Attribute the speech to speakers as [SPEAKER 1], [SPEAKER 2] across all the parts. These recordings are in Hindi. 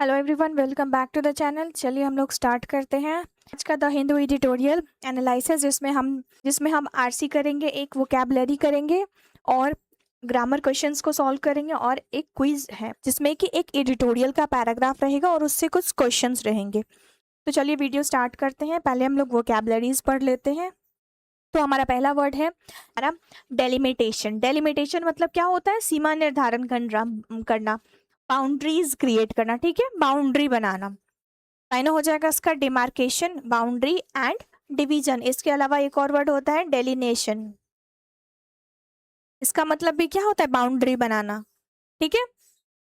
[SPEAKER 1] Hello everyone, welcome back to the channel. चलिए हम लोग स्टार्ट करते हैं आज का द हिंदू एडिटोरियल एनालिसिस, जिसमें हम आरसी करेंगे, एक वोकैबुलरी करेंगे और ग्रामर क्वेश्चंस को सॉल्व करेंगे, और एक क्विज है जिसमें कि एक एडिटोरियल का पैराग्राफ रहेगा और उससे कुछ क्वेश्चंस रहेंगे। तो चलिए वीडियो स्टार्ट करते हैं। पहले हम लोग वोकैबुलरीज पढ़ लेते हैं। तो हमारा पहला वर्ड है हमारा डेलिमिटेशन। डेलिमिटेशन मतलब क्या होता है? सीमा निर्धारण करना, बाउंड्रीज क्रिएट करना। ठीक है, बाउंड्री बनाना। फाइनल हो जाएगा इसका डिमार्केशन, बाउंड्री एंड डिवीजन। इसके अलावा एक और वर्ड होता है डेलिनेशन। इसका मतलब भी क्या होता है? बाउंड्री बनाना। ठीक है।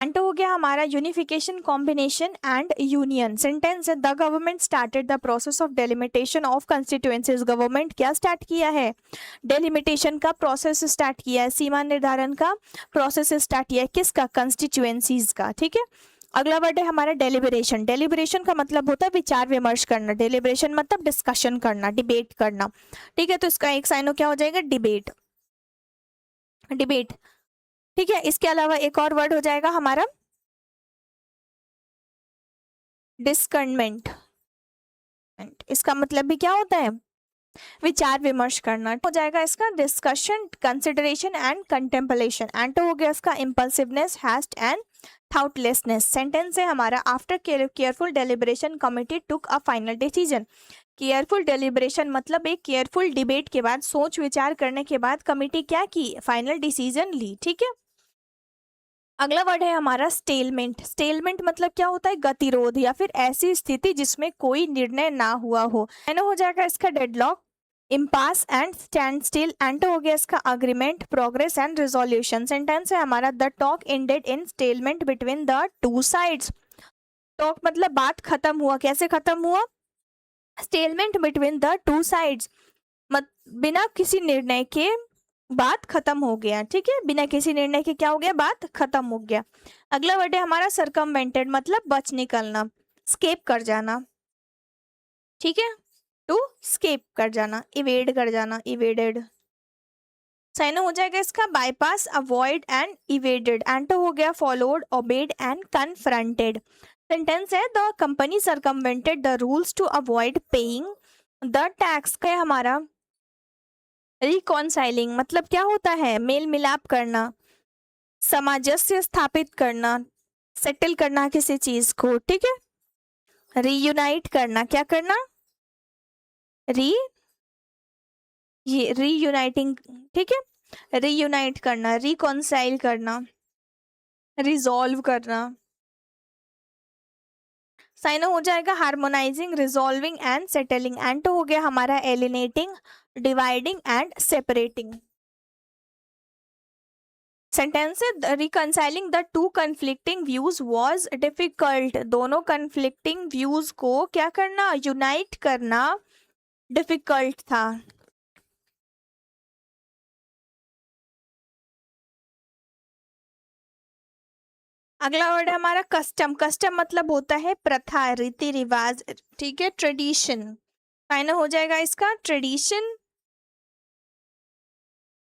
[SPEAKER 1] एंड हो गया हमारा unification, combination and union. Sentence है the government started the process of delimitation of constituencies. Government क्या स्टार्ट किया है? डेलिमिटेशन का प्रोसेस स्टार्ट किया है, सीमा निर्धारण का प्रोसेस स्टार्ट किया है। किसका? कंस्टिट्यूएंसीज का। ठीक है। अगला वर्ड है हमारा डेलिबरेशन। डेलिबरेशन का मतलब होता है विचार विमर्श करना। डेलिबरेशन मतलब डिस्कशन करना, डिबेट करना। ठीक है, तो इसका एक साइनो क्या हो जाएगा? डिबेट। डिबेट। ठीक है। इसके अलावा एक और वर्ड हो जाएगा हमारा डिस्कर्नमेंट। इसका मतलब भी क्या होता है? विचार विमर्श करना। हो जाएगा इसका discussion, consideration and contemplation. And हो गया इसका इम्पल्सिवनेस, हैस्ट एंड थाउटलेसनेस। सेंटेंस है हमारा after careful deliberation committee took a final decision. Careful deliberation मतलब एक केयरफुल डिबेट के बाद, सोच विचार करने के बाद कमिटी क्या की? फाइनल डिसीजन ली। ठीक है। अगला वर्ड है हमारा स्टेलमेंट। स्टेलमेंट मतलब क्या होता है? गतिरोध या फिर ऐसी स्थिति जिसमें कोई निर्णय ना हुआ हो। हो जाएगा इसका deadlock, impasse and standstill. And हो गया इसका agreement, progress and resolution. Sentence है हमारा the talk ended in stalemate between the two sides. Talk मतलब बात खत्म हुआ। कैसे खत्म हुआ? Stalemate between the two sides, बिना किसी निर्णय के बात खत्म हो गया। ठीक है, बिना किसी निर्णय के क्या हो गया? बात खत्म हो गया। अगला वर्ड है हमारा सरकमवेंटेड, मतलब बच निकलना, स्केप कर जाना। ठीक है, टू स्केप कर जाना, इवेड कर जाना, इवेडेड। साइन हो जाएगा इसका bypass, avoid and evaded. And हो गया followed, obeyed and confronted. Sentence है the company circumvented the rules to avoid paying the tax. का हमारा रिकॉन्साइलिंग मतलब क्या होता है? मेल मिलाप करना, सामंजस्य स्थापित करना, सेटल करना किसी चीज को। ठीक है। रीयूनाइट करना, क्या करना? री ये रीयूनाइटिंग। ठीक है, रीयूनाइट करना, रिकॉन्साइल करना, रिजॉल्व करना। साइन हो जाएगा harmonising, resolving and settling. And हो गया हमारा एलिनेटिंग, डिवाइडिंग एंड सेपरेटिंग। सेंटेंस है reconciling the two conflicting views was difficult. दोनों कन्फ्लिक्टिंग व्यूज को क्या करना? यूनाइट करना डिफिकल्ट था। अगला वर्ड है हमारा कस्टम। कस्टम मतलब होता है प्रथा, रीति रिवाज। ठीक है, ट्रेडिशन। फाइनल हो जाएगा इसका ट्रेडिशन,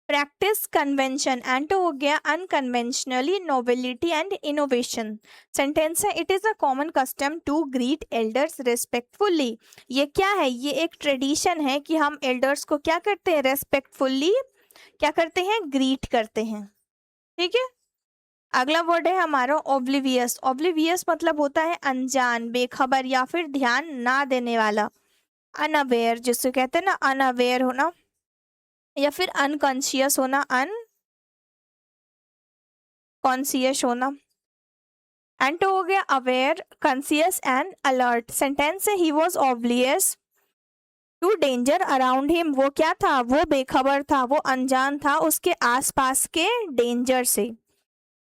[SPEAKER 1] प्रैक्टिस, कन्वेंशन। एंड हो गया unconventionally, novelty and innovation. Sentence है it is a common custom to greet elders respectfully. ये क्या है? ये एक ट्रेडिशन है कि हम एल्डर्स को क्या करते हैं? रेस्पेक्टफुल्ली क्या करते हैं? ग्रीट करते हैं। ठीक है। अगला वर्ड है हमारा ओब्लिवियस। ओब्लिवियस मतलब होता है अनजान, बेखबर या फिर ध्यान ना देने वाला। अनअवेयर जिससे कहते हैं ना, अनअवेयर होना या फिर अनकॉन्शियस होना, अनकॉन्शियस होना। एंड हो गया aware, conscious and alert. Sentence है he was oblivious to danger around him. वो क्या था? वो बेखबर था, वो अनजान था उसके आसपास के डेंजर से।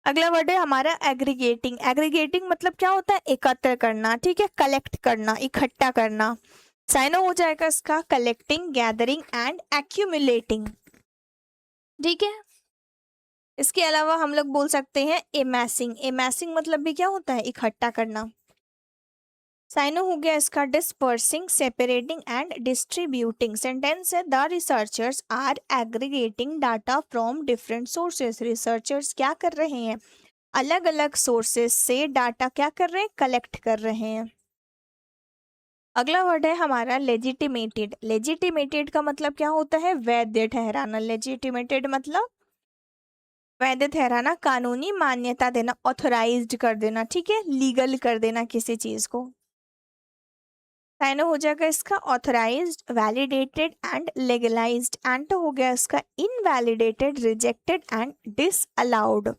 [SPEAKER 1] अगला वर्ड है हमारा एग्रीगेटिंग। एग्रीगेटिंग मतलब क्या होता है? एकत्र करना। ठीक है, कलेक्ट करना, इकट्ठा करना। साइनो हो जाएगा इसका कलेक्टिंग, गैदरिंग एंड एक्यूमुलेटिंग। ठीक है। इसके अलावा हम लोग बोल सकते हैं एमैसिंग। एमैसिंग मतलब भी क्या होता है? इकट्ठा करना। साइनो हो गया इसका dispersing, separating and distributing. Sentence है the researchers are aggregating data from different sources. Researchers क्या कर रहे हैं? अलग अलग सोर्सेस से डाटा क्या कर रहे हैं, कलेक्ट कर रहे हैं। अगला वर्ड है हमारा लेजिटिमेटेड। लेजिटिमेटेड का मतलब क्या होता है, वैध ठहराना। लेजिटिमेटेड मतलब वैध ठहराना, कानूनी मान्यता देना, ऑथोराइज्ड कर देना, ठीक है, लीगल कर देना किसी चीज को। साइन हो जाएगा इसका authorised, validated and legalised. And हो गया इसका invalidated, rejected and disallowed.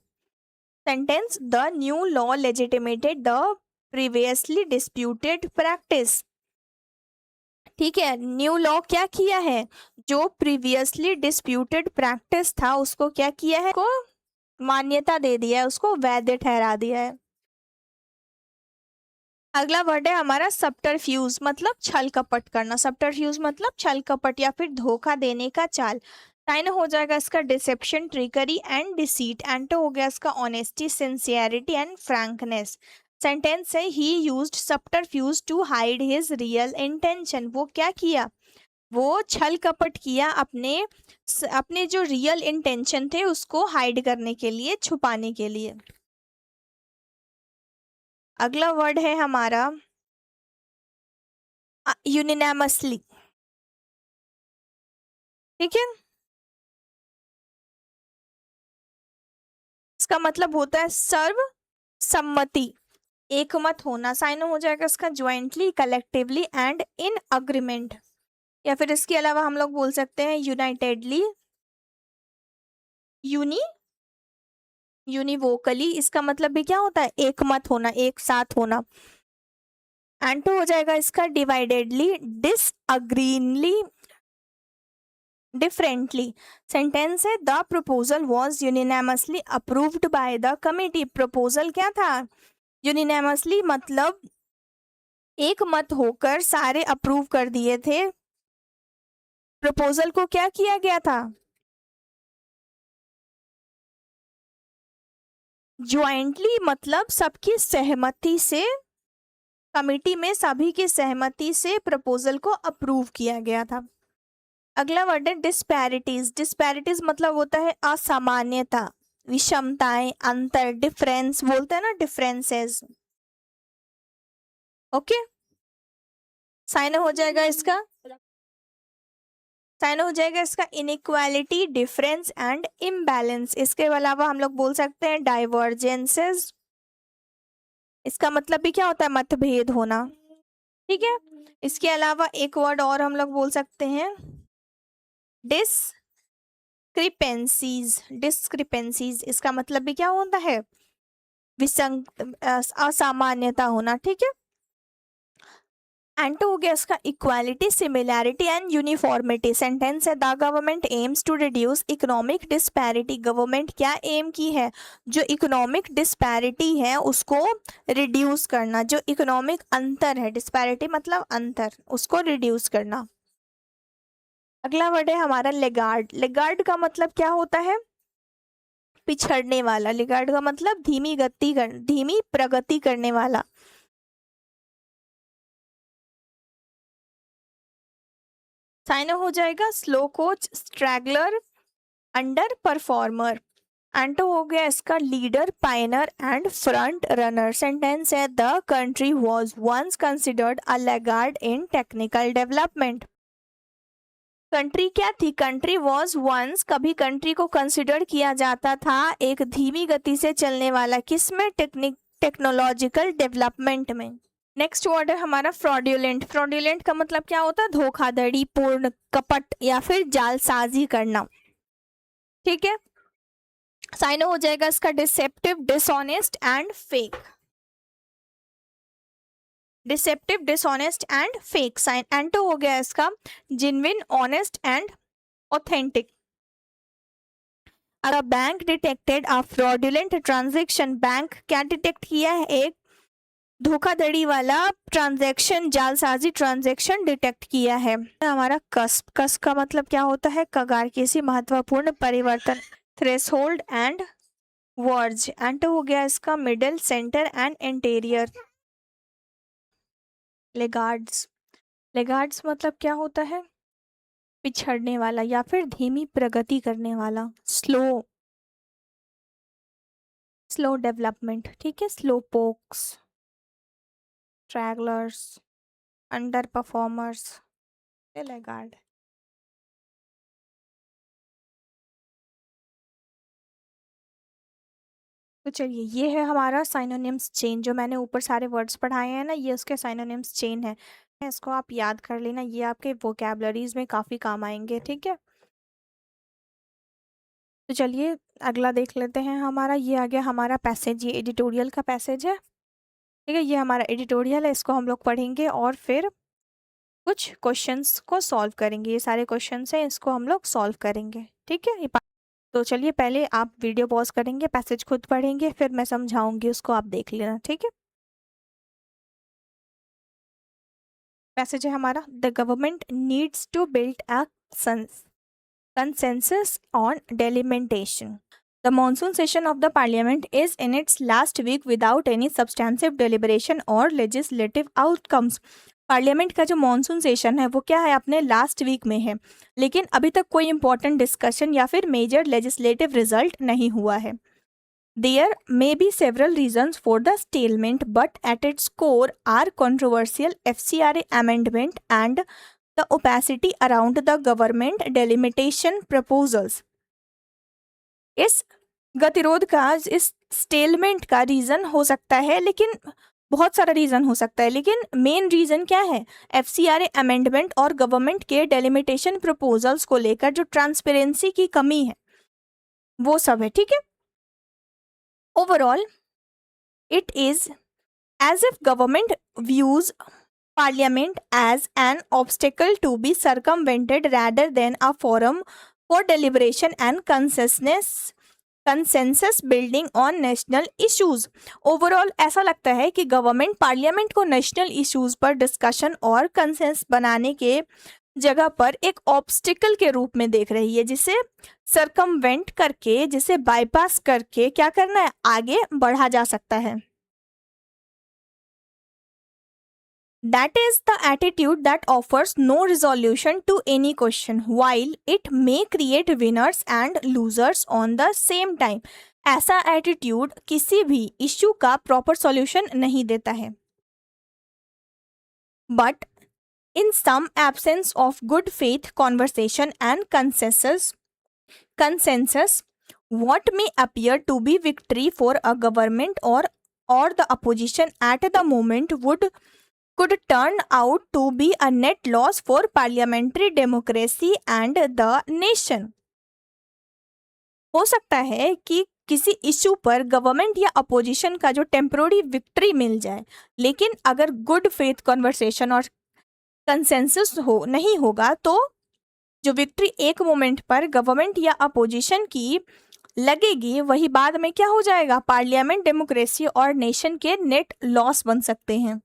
[SPEAKER 1] Sentence, the new law legitimated the previously disputed practice. ठीक है, न्यू लॉ क्या किया है, जो प्रीवियसली डिस्प्यूटेड प्रैक्टिस था उसको क्या किया है, को मान्यता दे दिया है, उसको वैध ठहरा दिया है। अगला वर्ड है हमारा सब्टरफ्यूज, मतलब छल कपट करना। सब्टरफ्यूज मतलब छल कपट या फिर धोखा देने का चाल। साइन हो जाएगा इसका deception, trickery and deceit. And हो गया इसका honesty, sincerity and frankness. Sentence है he used subterfuge to hide his real intention. वो क्या किया, वो छल कपट किया अपने अपने जो रियल इंटेंशन थे उसको हाइड करने के लिए, छुपाने के लिए। अगला वर्ड है हमारा यूनिनामसली। ठीक है, इसका मतलब होता है सर्व सम्मति, एकमत होना। साइन हो जाएगा इसका jointly, collectively and in agreement. या फिर इसके अलावा हम लोग बोल सकते हैं यूनाइटेडली, यूनी यूनिवोकली। इसका मतलब भी क्या होता है, एकमत होना, एक साथ होना। एंड हो जाएगा इसका डिवाइडेडली, डिसअग्रीनली, डिफरेंटली। सेंटेंस है the proposal was unanimously approved by the committee. Proposal क्या था, यूनिनामसली मतलब एक मत होकर सारे अप्रूव कर दिए थे। प्रपोजल को क्या किया गया था, ज्वाइंटली मतलब सबकी सहमति से, कमिटी में सभी की सहमति से प्रपोजल को अप्रूव किया गया था। अगला वर्ड है डिस्पैरिटीज। डिस्पैरिटीज मतलब होता है असामान्यता, विषमताएं, अंतर, डिफरेंस बोलते हैं ना, डिफरेंसेस। ओके, साइन हो जाएगा इसका, साइन हो जाएगा इसका इनइक्वालिटी, डिफरेंस एंड इम्बैलेंस। इसके अलावा हम लोग बोल सकते हैं डाइवर्जेंसेस। इसका मतलब भी क्या होता है, मतभेद होना। ठीक है, इसके अलावा एक वर्ड और हम लोग बोल सकते हैं डिस्क्रिपेंसीज। डिस्क्रिपेंसीज इसका मतलब भी क्या होता है, विसंग असामान्यता होना। ठीक है, एंड हो गया इसका equality, similarity and uniformity. Sentence है the government aims to reduce economic disparity. Government क्या एम की है, जो इकोनॉमिक डिस्पैरिटी है उसको रिड्यूस करना, जो इकोनॉमिक अंतर है, डिस्पैरिटी मतलब अंतर, उसको रिड्यूस करना। अगला वर्ड है हमारा लेगार्ड। लेगार्ड का मतलब क्या होता है, पिछड़ने वाला। लेगार्ड का मतलब धीमी प्रगति करने वाला। साइन हो जाएगा slow coach, straggler, underperformer. And हो गया इसका leader, pioneer and front runner. Sentence है the country was once considered a laggard in technical development. Country क्या थी, कंट्री वॉज वंस, कभी कंट्री को कंसिडर किया जाता था एक धीमी गति से चलने वाला, किसमें, टेक्नोलॉजिकल डेवलपमेंट में। नेक्स्ट वर्ड है हमारा फ्रॉड्यूलेंट। फ्रॉड्यूलेंट का मतलब क्या होता है, धोखाधड़ी, पूर्ण कपट या फिर जालसाजी करना। ठीक है, साइन हो जाएगा इसका deceptive, dishonest and fake. Deceptive, dishonest and fake. Sign and हो गया इसका जेन्युइन, ऑनेस्ट एंड ऑथेंटिक। अगर bank detected a fraudulent transaction, bank क्या डिटेक्ट किया है, एक धोखाधड़ी वाला ट्रांजैक्शन, जालसाजी ट्रांजैक्शन डिटेक्ट किया है। हमारा कस्प। कस्प का मतलब क्या होता है, कगार, किसी महत्वपूर्ण परिवर्तन, थ्रेशोल्ड एंड वर्ज। एंड हो गया इसका middle, centre and interior. Laggards. Laggards मतलब क्या होता है, पिछड़ने वाला या फिर धीमी प्रगति करने वाला, स्लो स्लो डेवलपमेंट, ठीक है, slowpokes, stragglers, underperformers, laggard. तो चलिए ये है हमारा साइनोनिम्स चेन, जो मैंने ऊपर सारे वर्ड्स पढ़ाए हैं ना, ये उसके साइनोनिम्स चेन है। इसको आप याद कर लेना, ये आपके वोकैबलरीज में काफ़ी काम आएंगे, ठीक है। तो चलिए अगला देख लेते हैं। हमारा ये आ गया हमारा पैसेज, ये एडिटोरियल का पैसेज है, ठीक है, ये हमारा एडिटोरियल है, इसको हम लोग पढ़ेंगे और फिर कुछ क्वेश्चंस को सॉल्व करेंगे। ये सारे क्वेश्चंस हैं, इसको हम लोग सॉल्व करेंगे, ठीक है। तो चलिए पहले आप वीडियो पॉज करेंगे, पैसेज खुद पढ़ेंगे, फिर मैं समझाऊंगी, उसको आप देख लेना, ठीक है। पैसेज है हमारा, the government needs to build a consensus on delimitation. The monsoon session of the parliament is in its last week without any substantive deliberation or legislative outcomes. Parliament का जो मॉनसून सेशन है वो क्या है, अपने लास्ट वीक में है, लेकिन अभी तक कोई इंपॉर्टेंट डिस्कशन या फिर मेजर लेजिस्लेटिव रिजल्ट नहीं हुआ है। There may be several reasons for the stalemate, but at its core are controversial FCRA amendment and the opacity around the government delimitation proposals. इस गतिरोध का, इस स्टेलमेंट का रीजन हो सकता है, लेकिन बहुत सारा रीजन हो सकता है, लेकिन मेन रीजन क्या है, FCRA अमेंडमेंट और गवर्नमेंट के डेलिमिटेशन प्रपोजल्स को लेकर जो ट्रांसपेरेंसी की कमी है वो सब है, ठीक है। Overall it is as if government views parliament as an obstacle to be circumvented rather than a forum for deliberation and consensus building on national issues. Overall ऐसा लगता है कि गवर्नमेंट पार्लियामेंट को नेशनल इश्यूज पर डिस्कशन और कंसेंस बनाने के जगह पर एक ऑब्स्टिकल के रूप में देख रही है, जिसे सरकमवेंट करके, जिसे बाईपास करके क्या करना है, आगे बढ़ा जा सकता है। That is the attitude that offers no resolution to any question, while it may create winners and losers on the same time. ऐसा एटीट्यूड किसी भी इश्यू का प्रॉपर सॉल्यूशन नहीं देता है। But in some absence of good faith conversation and consensus, what may appear to be victory for a government or the opposition at the moment could turn out to be a net loss for parliamentary democracy and the nation. हो सकता है कि किसी इश्यू पर गवर्नमेंट या अपोजिशन का जो टेम्पररी विक्ट्री मिल जाए, लेकिन अगर गुड फेथ कॉन्वर्सेशन और कंसेंसस नहीं होगा तो जो विक्ट्री एक मोमेंट पर गवर्नमेंट या अपोजिशन की लगेगी, वही बाद में क्या हो जाएगा, पार्लियामेंट, डेमोक्रेसी और नेशन के नेट लॉस बन सकते हैं।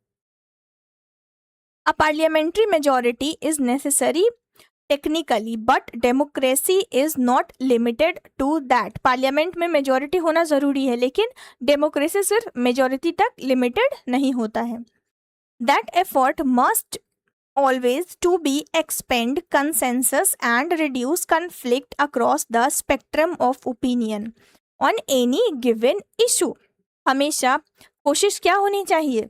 [SPEAKER 1] A parliamentary majority is necessary technically, but democracy is not limited to that. Parliament में मेजॉरिटी होना जरूरी है, लेकिन डेमोक्रेसी सिर्फ मेजॉरिटी तक लिमिटेड नहीं होता है। That effort must always to be expand consensus and reduce conflict across the spectrum of opinion on any given issue. हमेशा कोशिश क्या होनी चाहिए,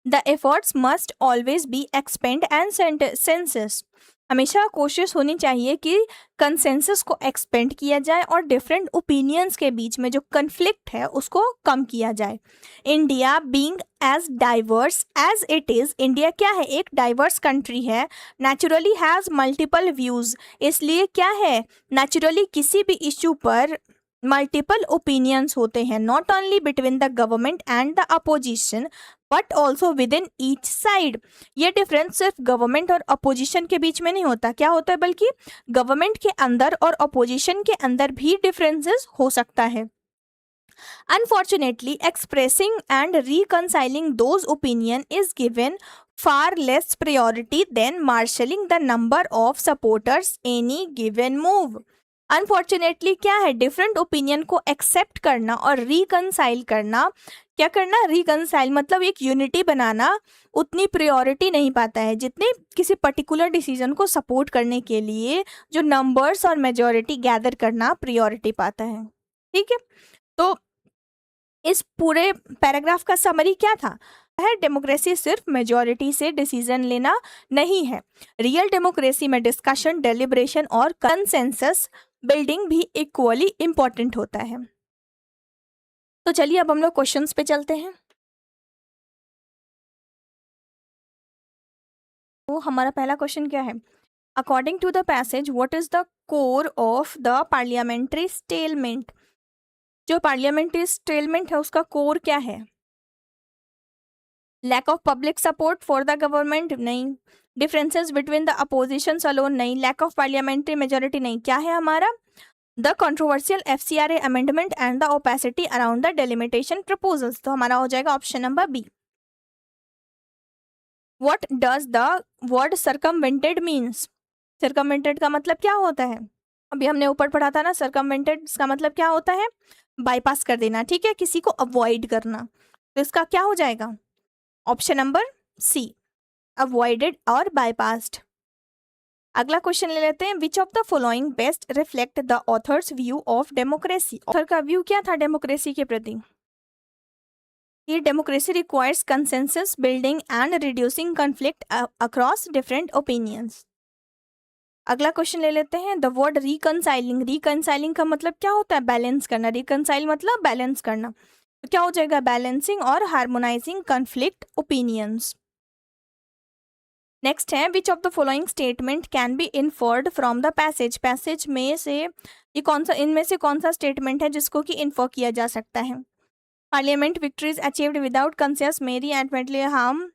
[SPEAKER 1] The efforts must always be expand and consensus. हमेशा कोशिश होनी चाहिए कि कंसेंसस को एक्सपेंड किया जाए और डिफरेंट ओपिनियंस के बीच में जो कन्फ्लिक्ट है उसको कम किया जाए। India being as diverse as it is, India क्या है, एक डाइवर्स कंट्री है, नेचुरली हैज़ मल्टीपल व्यूज़, इसलिए क्या है, नेचुरली किसी भी इश्यू पर मल्टीपल ओपिनियंस होते हैं, not only between the government and the opposition but also with in each side. ये डिफरेंस सिर्फ गवर्नमेंट और अपोजिशन के बीच में नहीं होता, क्या होता है, बल्कि गवर्नमेंट के अंदर और अपोजिशन के अंदर भी डिफरेंसेस हो सकता है। Unfortunately, expressing and reconciling those opinions is given far less priority than marshalling the number of supporters any given move. Unfortunately क्या है, डिफरेंट ओपिनियन को एक्सेप्ट करना और रिकनसाइल करना, क्या करना, रिकनसाइल मतलब एक यूनिटी बनाना उतनी प्रायोरिटी नहीं पाता है जितने किसी पर्टिकुलर डिसीजन को सपोर्ट करने के लिए जो नंबर्स और मेजोरिटी गैदर करना प्रायोरिटी पाता है। ठीक है, तो इस पूरे पैराग्राफ का समरी क्या था है, डेमोक्रेसी सिर्फ मेजोरिटी से डिसीजन लेना नहीं है, रियल डेमोक्रेसी में डिस्कशन, डेलिब्रेशन और कंसेंसस बिल्डिंग भी इक्वली इम्पोर्टेंट होता है। तो चलिए अब हम लोग क्वेश्चंस पे चलते हैं। तो हमारा पहला क्वेश्चन क्या है, according to the passage what is the core of the parliamentary stalemate. जो पार्लियामेंट्री स्टेलमेंट है उसका कोर क्या है, lack of public support for the government नहीं, differences between the opposition alone नहीं, लैक ऑफ पार्लियामेंट्री मेजोरिटी नहीं, क्या है हमारा, the controversial FCRA amendment and the opacity around the delimitation proposals. तो हमारा हो जाएगा option number B. What does the word circumvented means, सर्कमवेंटेड का मतलब क्या होता है, अभी हमने ऊपर पढ़ा था ना, सर्कमवेंटेड का मतलब क्या होता है, बाईपास कर देना, ठीक है, किसी को अवॉइड करना, तो इसका क्या हो जाएगा ऑप्शन नंबर सी, अवॉइडेड और बाईपास्ड। अगला क्वेश्चन ले लेते हैं, which of the following best reflect the author's view of democracy. Author का व्यू क्या था डेमोक्रेसी के प्रति, ये democracy requires consensus building and reducing conflict across different opinions. अगला क्वेश्चन ले लेते हैं, द वर्ड रिकनसाइलिंग, रिकनसाइलिंग का मतलब क्या होता है, बैलेंस करना, रिकनसाइल मतलब बैलेंस करना, तो क्या हो जाएगा बैलेंसिंग और हार्मोनाइजिंग कॉन्फ्लिक्ट ओपिनियंस। नेक्स्ट है, which of the following statement can be inferred from the passage, passage में से ये कौन सा, इनमें से कौन सा स्टेटमेंट है जिसको कि इन्फर किया जा सकता है, parliament victories achieved without consensus may ultimately harm,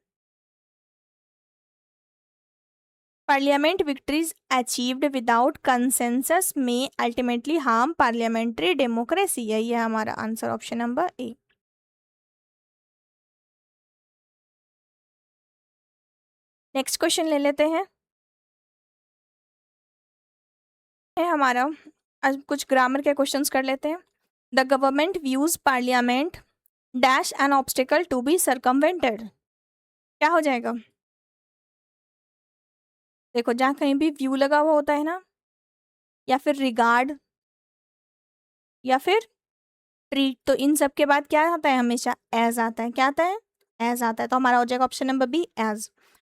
[SPEAKER 1] parliament victories achieved without consensus may ultimately harm parliamentary democracy, यही है हमारा answer option number A. Next question ले लेते हैं, है हमारा, आज कुछ ग्रामर के क्वेश्चंस कर लेते हैं। The government views parliament dash an obstacle to be circumvented, क्या हो जाएगा, देखो जहाँ कहीं भी व्यू लगा हुआ होता है ना, या फिर रिगार्ड या फिर ट्रीट, तो इन सब के बाद क्या आता है, हमेशा एज आता है, क्या आता है, एज आता है, तो हमारा हो जाएगा option number B as.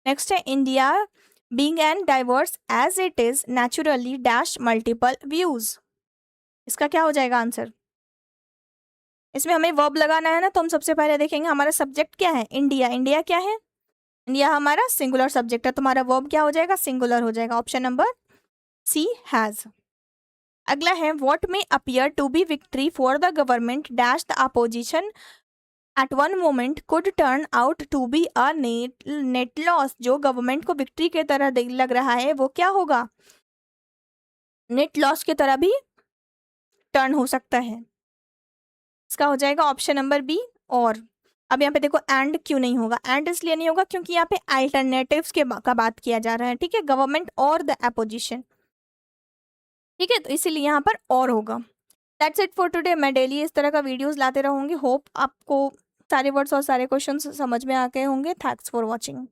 [SPEAKER 1] Next है, India being and diverse as it is naturally dash multiple views, इसका क्या हो जाएगा आंसर, इसमें हमें वर्ब लगाना है ना, तो हम सबसे पहले देखेंगे हमारा सब्जेक्ट क्या है, इंडिया, इंडिया क्या है, इंडिया हमारा सिंगुलर सब्जेक्ट है, तुम्हारा वर्ब क्या हो जाएगा, सिंगुलर हो जाएगा, ऑप्शन नंबर सी हैज। अगला है, what may appear to be victory for the government dash the opposition at one moment could turn out to be a net loss, जो गवर्नमेंट को विक्ट्री के तरह लग रहा है वो क्या होगा, नेट लॉस की तरह भी टर्न हो सकता है, इसका हो जाएगा ऑप्शन नंबर बी। और अब यहाँ पे देखो एंड क्यों नहीं होगा, एंड इसलिए नहीं होगा क्योंकि यहाँ पे अल्टरनेटिव्स का बात किया जा रहा है, ठीक है, गवर्नमेंट और द अपोजिशन, ठीक है, तो इसीलिए यहाँ पर और होगा। दैट्स इट फॉर टुडे, मैं डेली इस तरह का वीडियोस लाते रहूंगी, होप आपको सारे वर्ड्स और सारे क्वेश्चंस समझ में आ गए होंगे। Thanks for watching.